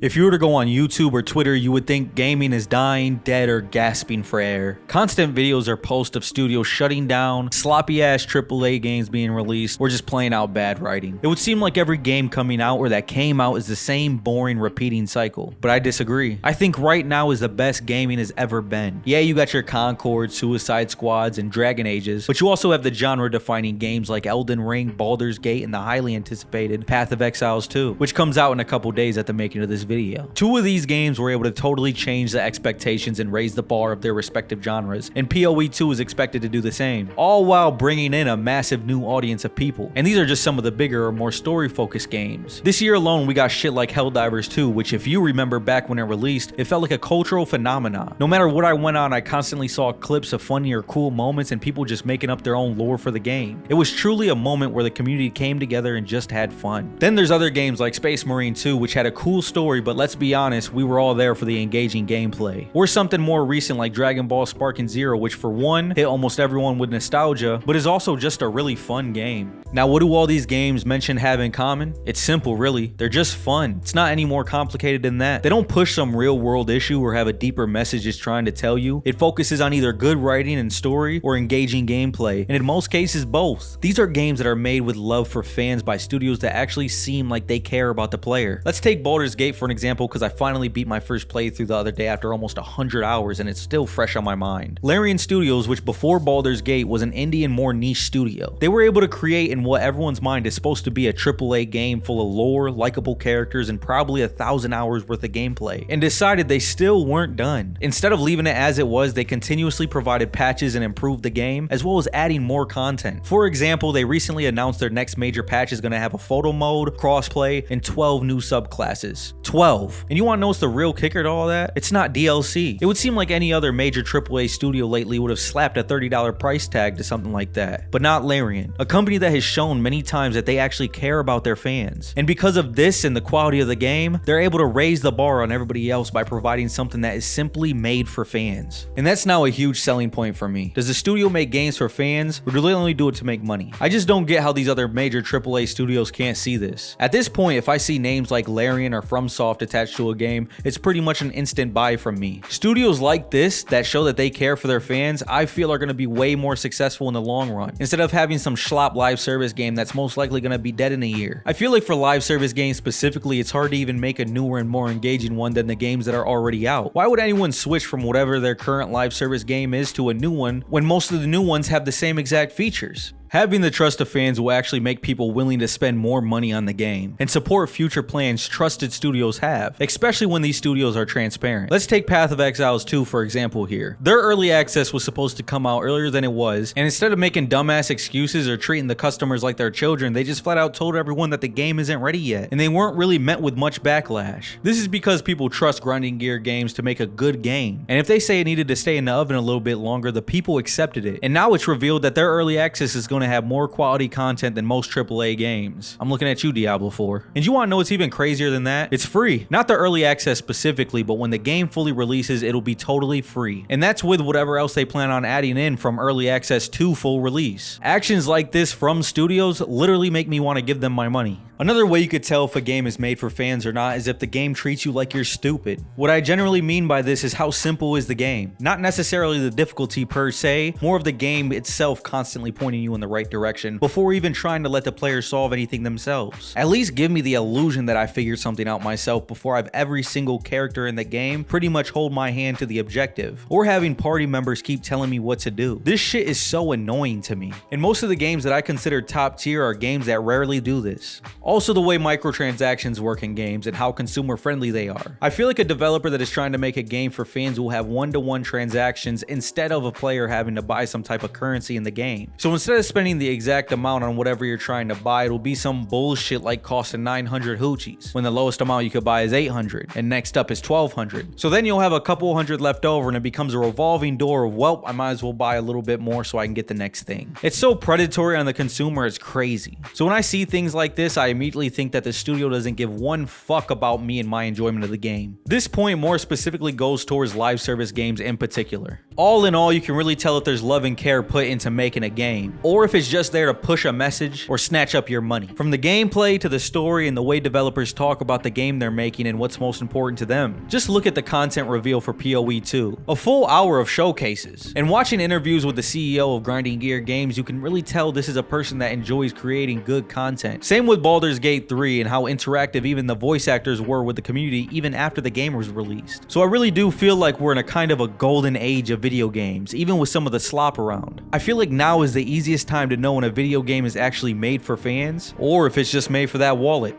If you were to go on YouTube or Twitter, you would think gaming is dying, dead, or gasping for air. Constant videos are posted of studios shutting down, sloppy-ass AAA games being released, or just plain out bad writing. It would seem like every game coming out or that came out is the same boring, repeating cycle. But I disagree. I think right now is the best gaming has ever been. Yeah, you got your Concord, Suicide Squads, and Dragon Ages, but you also have the genre-defining games like Elden Ring, Baldur's Gate, and the highly anticipated Path of Exiles 2, which comes out in a couple days at the making of this video. Two of these games were able to totally change the expectations and raise the bar of their respective genres, and PoE 2 is expected to do the same, all while bringing in a massive new audience of people. And these are just some of the bigger or more story-focused games. This year alone, we got shit like Helldivers 2, which if you remember back when it released, it felt like a cultural phenomenon. No matter what I went on, I constantly saw clips of funny or cool moments and people just making up their own lore for the game. It was truly a moment where the community came together and just had fun. Then there's other games like Space Marine 2, which had a cool story, but let's be honest, we were all there for the engaging gameplay. Or something more recent like Dragon Ball Sparking Zero, which for one, hit almost everyone with nostalgia, but is also just a really fun game. Now, what do all these games mentioned have in common? It's simple, really. They're just fun. It's not any more complicated than that. They don't push some real world issue or have a deeper message it's trying to tell you. It focuses on either good writing and story or engaging gameplay, and in most cases, both. These are games that are made with love for fans by studios that actually seem like they care about the player. Let's take Baldur's Gate for an example, because I finally beat my first playthrough the other day after almost 100 hours and it's still fresh on my mind. Larian Studios, which before Baldur's Gate was an indie and more niche studio, they were able to create in what everyone's mind is supposed to be a AAA game full of lore, likable characters, and probably 1,000 hours worth of gameplay, and decided they still weren't done. Instead of leaving it as it was, they continuously provided patches and improved the game, as well as adding more content. For example, they recently announced their next major patch is going to have a photo mode, crossplay, and 12 new subclasses. 12. And you want to know what's the real kicker to all that? It's not DLC. It would seem like any other major AAA studio lately would have slapped a $30 price tag to something like that, but not Larian, a company that has shown many times that they actually care about their fans. And because of this and the quality of the game, they're able to raise the bar on everybody else by providing something that is simply made for fans. And that's now a huge selling point for me. Does the studio make games for fans, or do they only do it to make money? I just don't get how these other major AAA studios can't see this. At this point, if I see names like Larian or FromSoft attached to a game, it's pretty much an instant buy from me. Studios like this that show that they care for their fans, I feel are going to be way more successful in the long run, instead of having some schlop live service game that's most likely going to be dead in a year. I feel like for live service games specifically, it's hard to even make a newer and more engaging one than the games that are already out. Why would anyone switch from whatever their current live service game is to a new one when most of the new ones have the same exact features? Having the trust of fans will actually make people willing to spend more money on the game and support future plans trusted studios have, especially when these studios are transparent. Let's take Path of Exiles 2 for example here. Their early access was supposed to come out earlier than it was, and instead of making dumbass excuses or treating the customers like their children, they just flat out told everyone that the game isn't ready yet, and they weren't really met with much backlash. This is because people trust grinding gear games to make a good game, and if they say it needed to stay in the oven a little bit longer, the people accepted it, and now it's revealed that their early access is going to have more quality content than most AAA games. I'm looking at you, Diablo 4. And you want to know what's even crazier than that? It's free. Not the early access specifically, but when the game fully releases, it'll be totally free. And that's with whatever else they plan on adding in from early access to full release. Actions like this from studios literally make me want to give them my money. Another way you could tell if a game is made for fans or not is if the game treats you like you're stupid. What I generally mean by this is how simple is the game. Not necessarily the difficulty per se, more of the game itself constantly pointing you in the right direction before even trying to let the player solve anything themselves. At least give me the illusion that I figured something out myself before I have every single character in the game pretty much hold my hand to the objective, or having party members keep telling me what to do. This shit is so annoying to me. And most of the games that I consider top tier are games that rarely do this. Also, the way microtransactions work in games and how consumer friendly they are. I feel like a developer that is trying to make a game for fans will have one-to-one transactions instead of a player having to buy some type of currency in the game. So instead of spending the exact amount on whatever you're trying to buy, it'll be some bullshit like costing 900 hoochies, when the lowest amount you could buy is 800, and next up is 1200. So then you'll have a couple hundred left over and it becomes a revolving door of, well, I might as well buy a little bit more so I can get the next thing. It's so predatory on the consumer, it's crazy. So when I see things like this, I immediately think that the studio doesn't give one fuck about me and my enjoyment of the game. This point more specifically goes towards live service games in particular. All in all, you can really tell if there's love and care put into making a game, or if it's just there to push a message or snatch up your money. From the gameplay to the story and the way developers talk about the game they're making and what's most important to them. Just look at the content reveal for PoE 2. A full hour of showcases. And watching interviews with the CEO of Grinding Gear Games, you can really tell this is a person that enjoys creating good content. Same with Baldur's Gate 3 and how interactive even the voice actors were with the community even after the game was released. So I really do feel like we're in a kind of a golden age of video games, even with some of the slop around. I feel like now is the easiest time to know when a video game is actually made for fans, or if it's just made for that wallet.